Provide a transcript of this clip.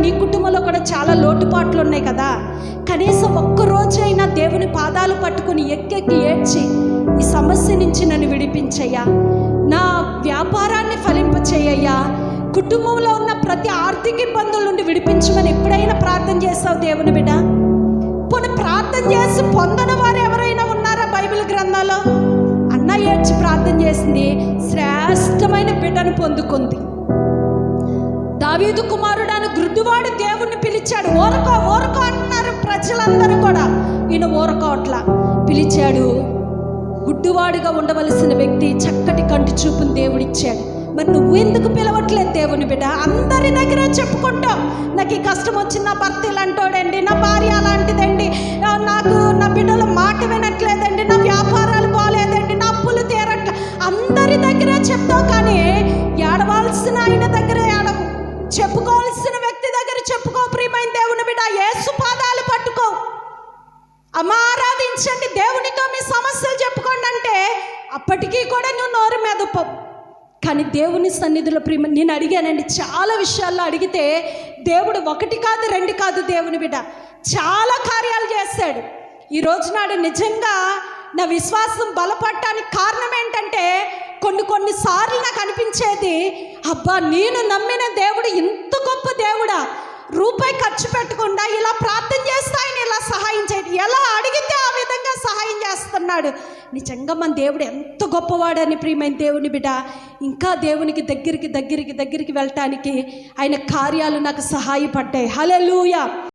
నీ కుటుంబంలో కూడా చాలా లోటుపాట్లు ఉన్నాయి కదా, కనీసం ఒక్కరోజైనా దేవుని పాదాలు పట్టుకుని ఎక్కెక్కి ఏడ్చి ఈ సమస్య నుంచి నన్ను విడిపించయ్యా, నా వ్యాపారాన్ని ఫలింపచేయ్యా, కుటుంబంలో ఉన్న ప్రతి ఆర్థిక ఇబ్బందుల నుండి విడిపించమని ఎప్పుడైనా ప్రార్థన చేస్తావు దేవుని బిడ్డ? పోనీ ప్రార్థన చేసి పొందని వారు ఎవరైనా ఉన్నారా బైబిల్ గ్రంథాల్లో? అన్న ఏడ్చి ప్రార్థన చేసింది, శ్రేష్టమైన బిడ్డను పొందుకుంది. దావీదు కుమారుడాను గుడ్డివాడు దేవుణ్ణి పిలిచాడు. ఓరకో ఓరకో అంటున్నారు ప్రజలందరూ కూడా, ఈయన ఓరకోట్ల పిలిచాడు. గుడ్డివాడిగా ఉండవలసిన వ్యక్తి చక్కటి కంటి చూపుని దేవుడిచ్చాడు. మరి నువ్వు ఎందుకు పిలవట్లేదు దేవుని బిడ్డ? అందరి దగ్గర చెప్పుకుంటావు, నాకు ఈ కష్టం వచ్చింది, నా భర్త ఇలాంటోడండి, నా భార్య అలాంటిదండి, నాకు నా బిడ్డల మాట వినట్లేదండి, నా వ్యాపారాలు బాగాలేదండి, నా అప్పులు తీరట్లే, అందరి దగ్గర చెప్తావు. కానీ ఏడవాల్సిన ఆయన దగ్గర ఏడవు, చెప్పుకోవాల్సిన వ్యక్తి దగ్గర చెప్పుకో. ప్రియమైన దేవుని బిడ్డ, యేసు పాదాలు పట్టుకో. అమ్మ ఆరాధించండి, దేవునితో మీ సమస్యలు చెప్పుకోండి అంటే అప్పటికీ కూడా నువ్వు నోరు మెదపవు. కానీ దేవుని సన్నిధిలో ప్రేమ నేను అడిగానండి, చాలా విషయాల్లో అడిగితే దేవుడు ఒకటి కాదు రెండు కాదు దేవుని బిడ్డ చాలా కార్యాలు చేశాడు. ఈ రోజు నాడు నిజంగా నా విశ్వాసం బలపడటానికి కారణం ఏంటంటే కొన్నిసార్లు నాకు అనిపించేది, అబ్బా నేను నమ్మిన దేవుడు ఇంత గొప్ప దేవుడా, రూపాయి ఖర్చు పెట్టకుండా ఇలా ప్రార్థన చేస్తే ఆయన ఇలా సహాయం చేయడు, ఎలా అడిగితే ఆ విధంగా సహాయం చేస్తున్నాడు. నిజంగా మన దేవుడు ఎంత గొప్పవాడని ప్రియమైన దేవుని బిడ్డ ఇంకా దేవునికి దగ్గరికి వెళ్ళటానికి ఆయన కార్యాలు నాకు సహాయపడ్డాయి. హల్లెలూయా.